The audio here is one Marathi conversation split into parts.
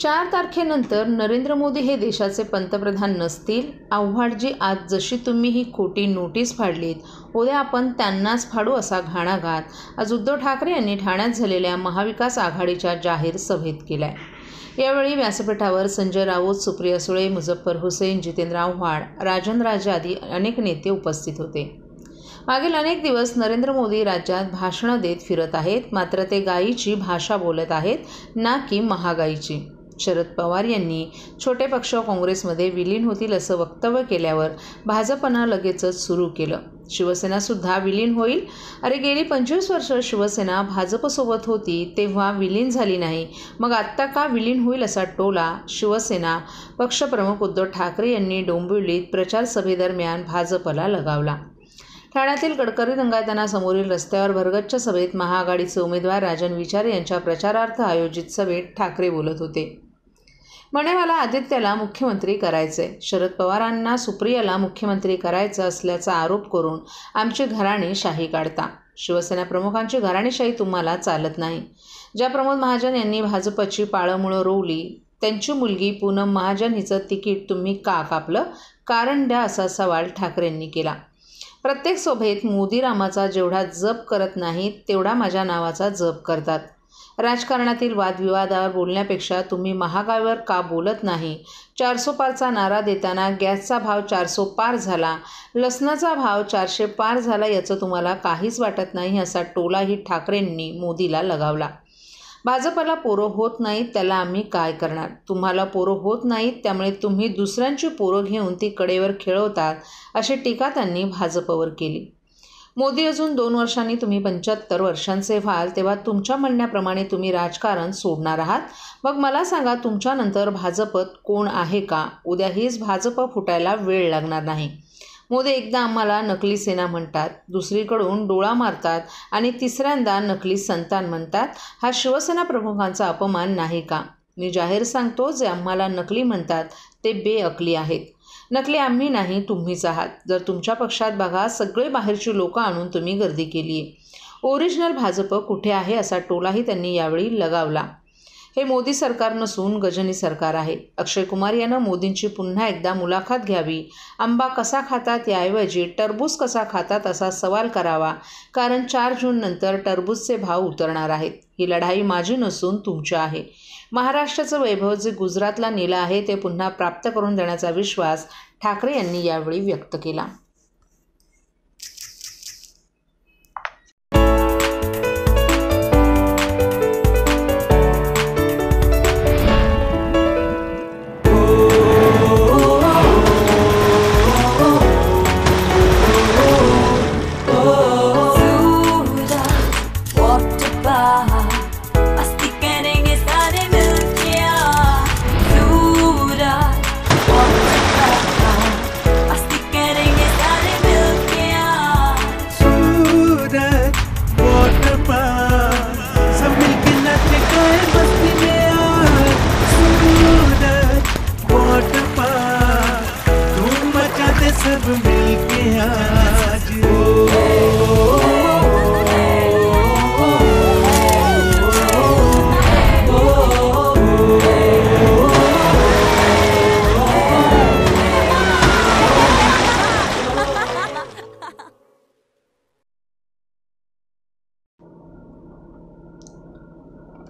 4 तारखेनंतर नरेंद्र मोदी हे देशाचे पंतप्रधान नसतील. आव्हाडजी, आज जशी तुम्ही ही खोटी नोटीस फाडलीत, उद्या आपण त्यांनाच फाडू असा घाणाघात आज उद्धव ठाकरे यांनी ठाण्यात झालेल्या महाविकास आघाडीच्या जाहीर सभेत केलाय. यावेळी व्यासपीठावर संजय राऊत, सुप्रिया सुळे, मुझफ्फर हुसेन, जितेंद्र आव्हाड, राजन राजे आदी अनेक नेते उपस्थित होते. मागील अनेक दिवस नरेंद्र मोदी राज्यात भाषणं देत फिरत आहेत, मात्र ते गायीची भाषा बोलत आहेत, ना की महागाईची. शरद पवार यांनी छोटे पक्ष काँग्रेसमध्ये विलीन होतील असं वक्तव्य केल्यावर भाजपनं लगेचच सुरू केलं, शिवसेना सुद्धा विलीन होईल. अरे, गेली 25 वर्ष शिवसेना भाजपसोबत होती तेव्हा विलीन झाली नाही, मग आत्ता का विलीन होईल असा टोला शिवसेना पक्षप्रमुख उद्धव ठाकरे यांनी डोंबिवलीत प्रचार सभेदरम्यान भाजपला लगावला. ठाण्यातील गडकरी रंगायताना समोरील रस्त्यावर भरगच्च सभेत महाआघाडीचे उमेदवार राजन विचारे यांच्या प्रचारार्थ आयोजित सभेत ठाकरे बोलत होते. म्हणे, मला आदित्यला मुख्यमंत्री करायचे, शरद पवारांना सुप्रियाला मुख्यमंत्री करायचं असल्याचा आरोप करून आमची घराणेशाही काढता. शिवसेना प्रमुखांची घराणेशाही तुम्हाला चालत नाही. ज्या प्रमोद महाजन यांनी भाजपची पाळंमुळं रोवली, त्यांची मुलगी पूनम महाजन हिचं तिकीट तुम्ही का कापलं? कारण द्या, असा सवाल ठाकरेंनी केला. प्रत्येक सभेत मोदीरामाचा जेवढा जप करत नाहीत तेवढा माझ्या नावाचा जप करतात. राजकारणातील वादविवादावर बोलण्यापेक्षा तुम्ही महागाईवर का बोलत नाही? 400 पारचा नारा देताना गॅसचा भाव 400 पार झाला, लसणाचा भाव 400 पार झाला, याचं तुम्हाला काहीच वाटत नाही असा टोलाही ठाकरेंनी मोदीला लगावला. भाजपला पोरं होत नाहीत, त्याला आम्ही काय करणार? तुम्हाला पोरं होत नाहीत, त्यामुळे तुम्ही दुसऱ्यांची पोरं घेऊन ती कडेवर खेळवतात, अशी टीका त्यांनी भाजपवर केली. मोदी, अजून 2 वर्षांनी तुम्ही 75 वर्षांचे व्हाल, तेव्हा तुमच्या म्हणण्याप्रमाणे तुम्ही राजकारण सोडणार आहात. मग मला सांगा, तुमच्यानंतर भाजपत कोण आहे का? उद्या हीच भाजप फुटायला वेळ लागणार नाही. मोदी एकदा आम्हाला नकली सेना म्हणतात, दुसरीकडून डोळा मारतात आणि तिसऱ्यांदा नकली संतान म्हणतात. हा शिवसेना प्रमुखांचा अपमान नाही का? मी जाहीर सांगतो, जे आम्हाला नकली म्हणतात ते बेअकली आहेत. नकली आम्ही नाही, तुम्हीच आहात. जर तुमच्या पक्षात बघा, सगळे बाहेरची लोकं आणून तुम्ही गर्दी केली आहे. ओरिजिनल भाजप कुठे आहे असा टोलाही त्यांनी यावेळी लगावला. हे मोदी सरकार नसून गजनी सरकार आहे. अक्षय कुमार यानं मोदींची पुन्हा एकदा मुलाखत घ्यावी. आंबा कसा खातात याऐवजी टरबूज कसा खातात असा सवाल करावा, कारण 4 जूननंतर टरबूजचे भाव उतरणार आहेत. ही लढाई माझी नसून तुमची आहे. महाराष्ट्राचं वैभव जे गुजरातला नेलं आहे ते पुन्हा प्राप्त करून देण्याचा विश्वास ठाकरे यांनी यावेळी व्यक्त केला. सब मिलके आज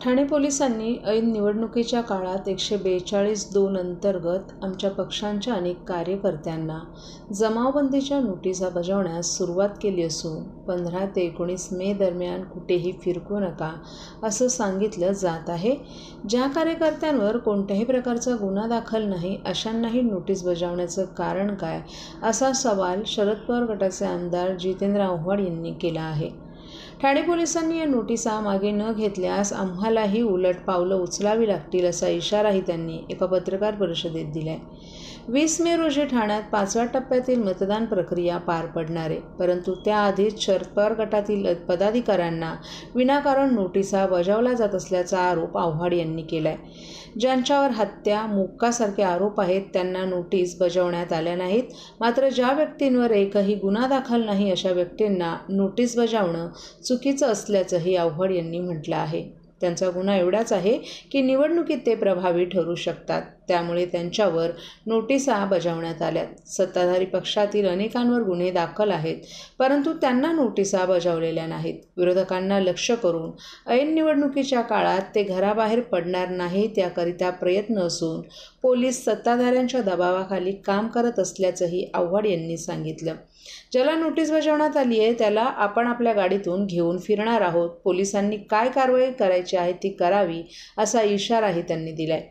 ठाणे पोलिसांनी ऐन निवडणुकीच्या काळात 142(2) अंतर्गत आमच्या पक्षांच्या अनेक कार्यकर्त्यांना जमावबंदीच्या नोटिसा बजावण्यास सुरुवात केली असून 15 ते 19 मे दरम्यान कुठेही फिरकू नका असं सांगितलं जात आहे. ज्या कार्यकर्त्यांवर कोणत्याही प्रकारचा गुन्हा दाखल नाही अशांनाही नोटीस बजावण्याचं कारण काय, असा सवाल शरद पवार गटाचे आमदार जितेंद्र आव्हाड यांनी केला आहे. ठाणे पोलिसांनी या नोटिसा मागे न घेतल्यास आम्हालाही उलट पावलं उचलावी लागतील असा इशाराही त्यांनी एका पत्रकार परिषदेत दिलाय. 20 मे रोजी ठाण्यात 5व्या टप्प्यातील मतदान प्रक्रिया पार पडणार आहे, परंतु त्याआधीच शरद पवार गटातील पदाधिकाऱ्यांना विनाकारण नोटिसा बजावल्या जात असल्याचा आरोप आव्हाड यांनी केलाय. ज्यांच्यावर हत्या, मोक्कासारखे आरोप आहेत त्यांना नोटीस बजावण्यात आल्या नाहीत, मात्र ज्या व्यक्तींवर एकही गुन्हा दाखल नाही अशा व्यक्तींना नोटीस बजावणं चुकीचं असल्याचंही आव्हाड यांनी म्हटलं आहे. त्यांचा गुन्हा एवढाच आहे की निवडणुकीत ते प्रभावी ठरू शकतात. त्यामुळे त्यांच्यावर नोटिसा बजावण्यात आल्यात. सत्ताधारी पक्षातील अनेकांवर गुन्हे दाखल आहेत, परंतु त्यांना नोटिसा बजावलेल्या नाहीत. विरोधकांना लक्ष्य करून ऐन निवडणुकीच्या काळात ते घराबाहेर पडणार नाहीत याकरिता प्रयत्न असून पोलीस सत्ताधाऱ्यांच्या दबावाखाली काम करत असल्याचंही आव्हाड यांनी सांगितलं. ज्याला नोटीस बजावण्यात आली आहे त्याला आपण आपल्या गाडीतून घेऊन फिरणार आहोत. पोलिसांनी काय कारवाई करायची आहे ती करावी असा इशाराही त्यांनी दिलाय.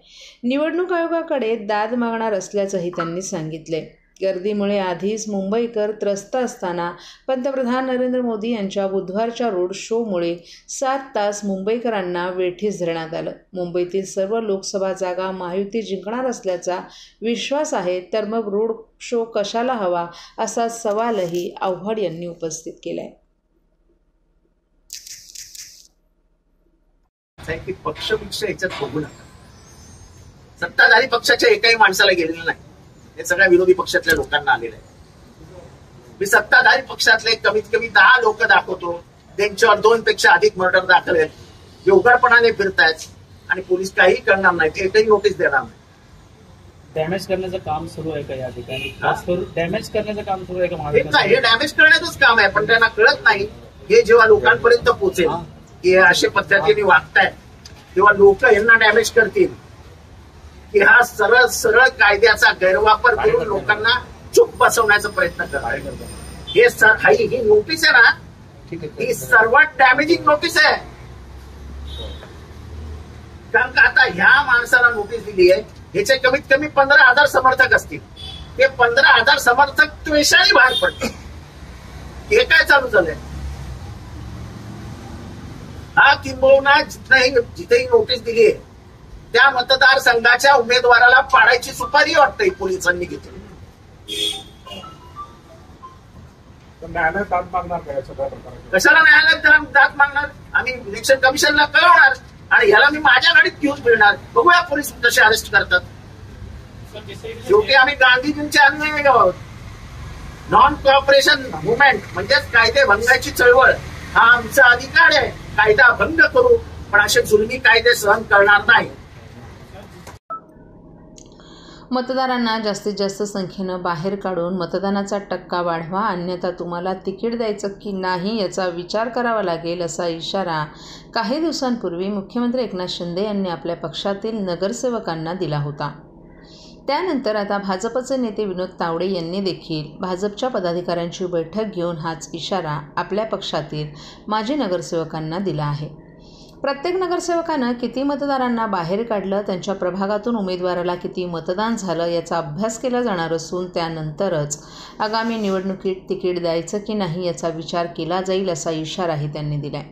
निवडणूक आयोगाकडे दाद मागणार असल्याचंही त्यांनी सांगितले. गर्दीमुळे आधीच मुंबईकर त्रस्त असताना पंतप्रधान नरेंद्र मोदी यांच्या बुधवारच्या रोड शोमुळे 7 तास मुंबईकरांना वेठीस धरण्यात आलं. मुंबईतील सर्व लोकसभा जागा महायुती जिंकणार असल्याचा विश्वास आहे, तर मग रोड शो कशाला हवा असा सवालही आव्हाड यांनी उपस्थित केलाय. पक्ष याच्यात बघू नका. सत्ताधारी पक्षाच्या एकाही माणसाला गेलेलं नाही, हे सगळ्या विरोधी पक्षातल्या लोकांना आलेलं आहे. मी सत्ताधारी पक्षातले कमीत कमी 10 लोक दाखवतो, त्यांच्यावर 2 पेक्षा अधिक मर्डर दाखल आहेत, जे उघडपणाने फिरतायत आणि पोलीस काही करणार नाही, ते एकही नोटीस देणार नाही. डॅमेज करण्याचं काम सुरू आहे का या ठिकाणी? डॅमेज करण्याचं काम सुरू आहे का? हे डॅमेज करण्याचंच काम आहे, पण त्यांना कळत नाही. हे जेव्हा लोकांपर्यंत पोहोचेल की अशा पद्धतीने वागतायत, तेव्हा लोक यांना डॅमेज करतील की हा सरळ सरळ कायद्याचा गैरवापर करून लोकांना चूप बसवण्याचा प्रयत्न करतात. हे ही नोटीस आहे ना, ही सर्वात डॅमेजिंग नोटीस आहे. कारण का आता ह्या माणसाला नोटीस दिली आहे, ह्याचे कमीत कमी 15,000 समर्थक असतील. ते 15,000 समर्थक त्वेषाने बाहेर पडतील. हे काय चालू झालंय? हा किंबहुना जिथेही नोटीस दिली आहे त्या मतदारसंघाच्या उमेदवाराला पाडायची सुपारी वाटते पोलिसांनी घेतली. कशाला न्यायालयात दाद मागणार? आम्ही इलेक्शन कमिशनला कळवणार आणि ह्याला मी माझ्या गाडीत घेऊन फिरणार. बघूया पोलीस कसे अरेस्ट करतात. शेवटी आम्ही गांधीजींचे अन्यायी आहोत. नॉन कॉपरेशन मुवमेंट म्हणजेच कायदे भंगाची चळवळ हा आमचा अधिकार आहे. कायदा भंग करू, पण असे जुलमी कायदे सहन करणार नाही. मतदारांना जास्तीत जास्त संख्येनं बाहेर काढून मतदानाचा टक्का वाढवा, अन्यथा तुम्हाला तिकीट द्यायचं की नाही याचा विचार करावा लागेल असा इशारा काही दिवसांपूर्वी मुख्यमंत्री एकनाथ शिंदे यांनी आपल्या पक्षातील नगरसेवकांना दिला होता. त्यानंतर आता भाजपचे नेते विनोद तावडे यांनी देखील भाजपच्या पदाधिकाऱ्यांची बैठक घेऊन हाच इशारा आपल्या पक्षातील माजी नगरसेवकांना दिला आहे. प्रत्येक नगरसेवकानं किती मतदारांना बाहेर काढलं, त्यांच्या प्रभागातून उमेदवाराला किती मतदान झालं याचा अभ्यास केला जाणार असून त्यानंतरच आगामी निवडणुकीत तिकीट द्यायचं की नाही याचा विचार केला जाईल असा इशाराही त्यांनी दिलाय.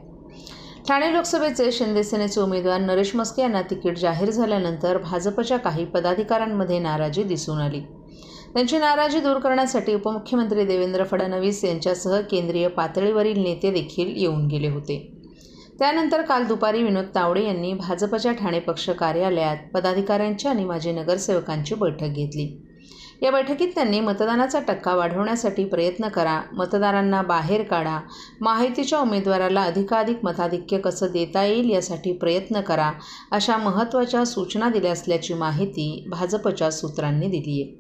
ठाणे लोकसभेचे शिंदे सेनेचे उमेदवार नरेश मस्के यांना तिकीट जाहीर झाल्यानंतर भाजपच्या काही पदाधिकाऱ्यांमध्ये नाराजी दिसून आली. त्यांची नाराजी दूर करण्यासाठी उपमुख्यमंत्री देवेंद्र फडणवीस यांच्यासह केंद्रीय पातळीवरील नेते देखील येऊन गेले होते. त्यानंतर काल दुपारी विनोद तावडे यांनी भाजपच्या ठाणे पक्ष कार्यालयात पदाधिकाऱ्यांची आणि माजी नगरसेवकांची बैठक घेतली. या बैठकीत त्यांनी मतदानाचा टक्का वाढवण्यासाठी प्रयत्न करा, मतदारांना बाहेर काढा, महायुतीच्या उमेदवाराला अधिकाधिक मताधिक्य कसं देता येईल यासाठी प्रयत्न करा अशा महत्त्वाच्या सूचना दिल्या असल्याची माहिती भाजपच्या सूत्रांनी दिली आहे.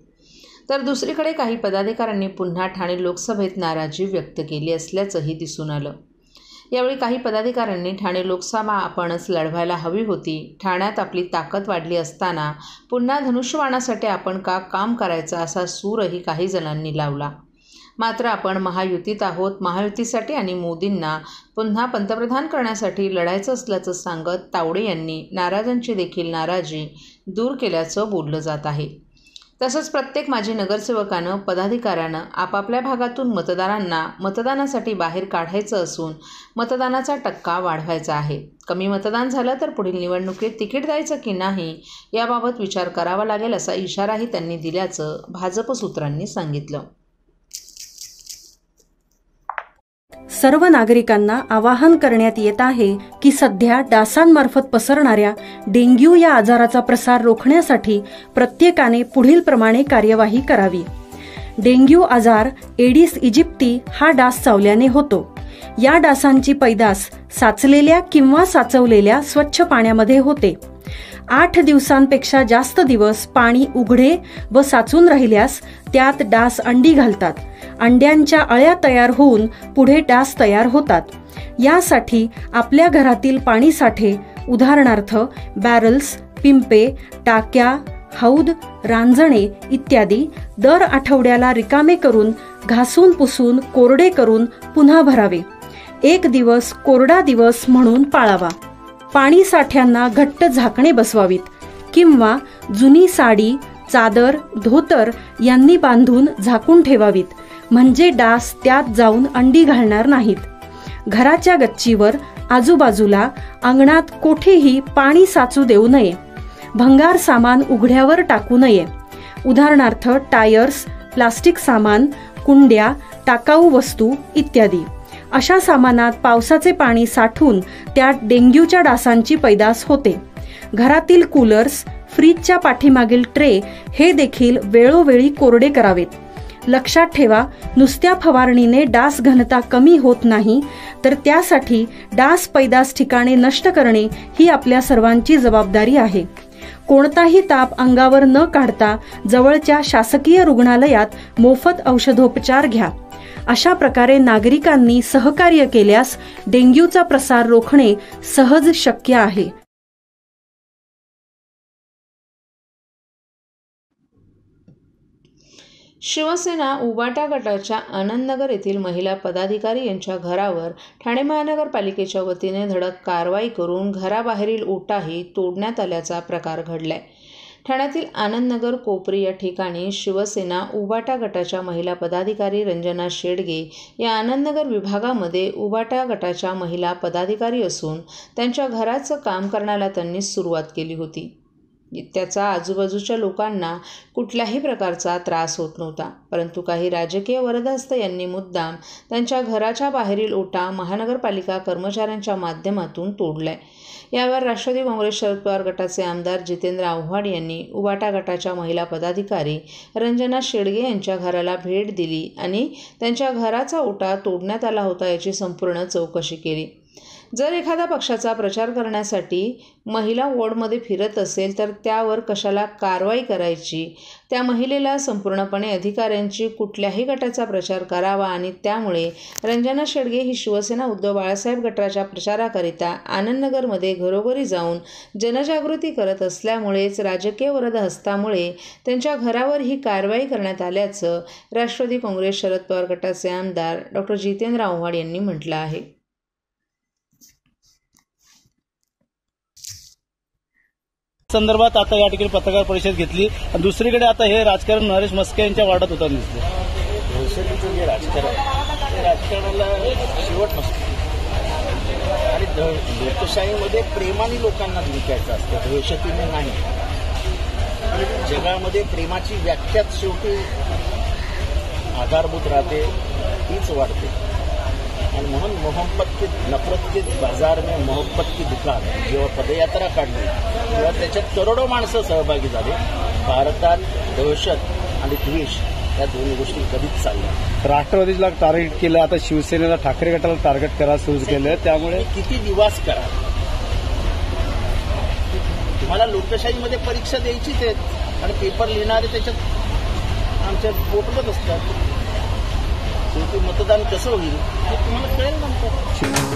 तर दुसरीकडे काही पदाधिकाऱ्यांनी पुन्हा ठाणे लोकसभेत नाराजी व्यक्त केली असल्याचंही दिसून आलं. यावेळी काही पदाधिकाऱ्यांनी ठाणे लोकसभा आपणच लढवायला हवी होती, ठाण्यात आपली ताकद वाढली असताना पुन्हा धनुष्यबाणासाठी आपण का काम करायचं असा सूरही काही जणांनी लावला. मात्र आपण महायुतीत आहोत, महायुतीसाठी आणि मोदींना पुन्हा पंतप्रधान करण्यासाठी लढायचं असल्याचं सांगत तावडे यांनी नाराजांची देखील नाराजी दूर केल्याचं बोललं जात आहे. तसंच प्रत्येक माजी नगरसेवकानं पदाधिकाऱ्यानं आपापल्या भागातून मतदारांना मतदानासाठी बाहेर काढायचं असून मतदानाचा टक्का वाढवायचा आहे. कमी मतदान झालं तर पुढील निवडणुकीत तिकीट द्यायचं की नाही याबाबत विचार करावा लागेल असा इशाराही त्यांनी दिल्याचं भाजप सूत्रांनी सांगितलं. सर्व नागरिकांना आवाहन करण्यात येत आहे की सध्या डासांमार्फत पसरणाऱ्या डेंग्यू या आजाराचा प्रसार रोखण्यासाठी प्रत्येकाने पुढील प्रमाणे कार्यवाही करावी. डेंग्यू आजार एडिस इजिप्ती हा डास चावल्याने होतो. या डासांची पैदास साचलेल्या किंवा साचवलेल्या स्वच्छ पाण्यामध्ये होते. 8 दिवसांपेक्षा जास्त दिवस पाणी उघडे व साचून राहिल्यास त्यात डास अंडी घालतात. अंड्यांच्या अळ्या तयार होऊन पुढे डास तयार होतात. यासाठी आपल्या घरातील पाणी साठे उदाहरणार्थ बॅरल्स, पिंपे, टाक्या, हौद, रांजणे इत्यादी दर आठवड्याला रिकामे करून घासून पुसून कोरडे करून पुन्हा भरावे. 1 दिवस कोरडा दिवस म्हणून पाळावा. पाणी साठ्यांना घट्ट झाकणे बसवावीत किंवा जुनी साडी, चादर, धोतर यांनी बांधून झाकून ठेवावीत, म्हणजे डास त्यात जाऊन अंडी घालणार नाहीत. घराच्या गच्चीवर, आजूबाजूला, अंगणात कोठेही पाणी साचू देऊ नये. भंगार सामान उघड्यावर टाकू नये. उदाहरणार्थ टायर्स, प्लास्टिक सामान, कुंड्या, टाकाऊ वस्तू इत्यादी. अशा सामानात पावसाचे पाणी साठून त्यात डेंग्यूच्या डासांची पैदास होते. घरातील कूलर्स, फ्रीजच्या पाठीमागील ट्रे हे देखील वेळोवेळी कोरडे करावेत. लक्षात ठेवा, नुसत्या फवारणीने डास घनता कमी होत नाही, तर त्यासाठी डास पैदास ठिकाणे नष्ट करणे ही आपल्या सर्वांची जबाबदारी आहे. कोणताही ताप अंगावर न काढता जवळच्या शासकीय रुग्णालयात मोफत औषधोपचार घ्या. अशा प्रकारे नागरिकांनी सहकार्य केल्यास डेंग्यूचा प्रसार रोखणे सहज शक्य आहे. शिवसेना उबाटा गटाच्या आनंदनगर येथील महिला पदाधिकारी यांच्या घरावर ठाणे महानगरपालिकेच्या वतीने धडक कारवाई करून घराबाहेरील ओटाही तोडण्यात आल्याचा प्रकार घडलाय. ठाण्यातील आनंदनगर कोपरी या ठिकाणी शिवसेना उबाटा गटाच्या महिला पदाधिकारी रंजना शेडगे या आनंदनगर विभागामध्ये उबाटा गटाच्या महिला पदाधिकारी असून त्यांच्या घराचं काम करण्याला त्यांनी सुरुवात केली होती. त्याचा आजूबाजूच्या लोकांना कुठल्याही प्रकारचा त्रास होत नव्हता, परंतु काही राजकीय वरदहस्त यांनी मुद्दाम त्यांच्या घराच्या बाहेरील ओटा महानगरपालिका कर्मचाऱ्यांच्या माध्यमातून तोडलाय. यावर राष्ट्रवादी काँग्रेस शरद पवार गटाचे आमदार जितेंद्र आव्हाड यांनी उबाटा गटाच्या महिला पदाधिकारी रंजना शेडगे यांच्या घराला भेट दिली आणि त्यांच्या घराचा ओटा तोडण्यात आला होता याची संपूर्ण चौकशी केली. जर एखाद्या पक्षाचा प्रचार करण्यासाठी महिला वॉर्डमध्ये फिरत असेल तर त्यावर कशाला कारवाई करायची? त्या महिलेला संपूर्णपणे अधिकाऱ्यांची कुठल्याही गटाचा प्रचार करावा आणि त्यामुळे रंजना शेडगे ही शिवसेना उद्धव बाळासाहेब गटाच्या प्रचाराकरिता आनंदनगरमध्ये घरोघरी जाऊन जनजागृती करत असल्यामुळेच राजकीय वरदहस्तामुळे त्यांच्या घरावर ही कारवाई करण्यात आल्याचं राष्ट्रवादी काँग्रेस शरद पवार गटाचे आमदार डॉ. जितेंद्र आव्हाड यांनी म्हटलं आहे. संदर्भात आता या ठिकाणी पत्रकार परिषद घेतली आणि दुसरीकडे आता हे राजकारण नरेश म्हस्के यांच्या वाढत होता दिसते. दहशतीचं जे राजकारण ते राजकारणाला शेवट नसतो आणि लोकशाहीमध्ये प्रेमाने लोकांना जिंकायचं असतं, दहशतीने नाही. जगामध्ये प्रेमाची व्याख्याच शेवटी आधारभूत राहते, तीच वाढते. आणि म्हणून मोहब्बत की नफरत के बाजार में मोहब्बत की दुकान जेव्हा पदयात्रा काढली तेव्हा त्याच्यात करोडो माणसं सहभागी झाले. भारतात दहशत आणि द्वेष या दोन्ही गोष्टी कधीच चालल्या. राष्ट्रवादीला टार्गेट केलं, आता शिवसेनेला ठाकरे गटाला टार्गेट करायला सुरू केलं. त्यामुळे किती दिवस करा, तुम्हाला लोकशाहीमध्ये परीक्षा द्यायचीच आहे आणि पेपर लिहिणारे त्याच्यात आमच्या बोटवत असतात. शेवटी मतदान कसं होईल हे तुम्हाला कळेल नंतर.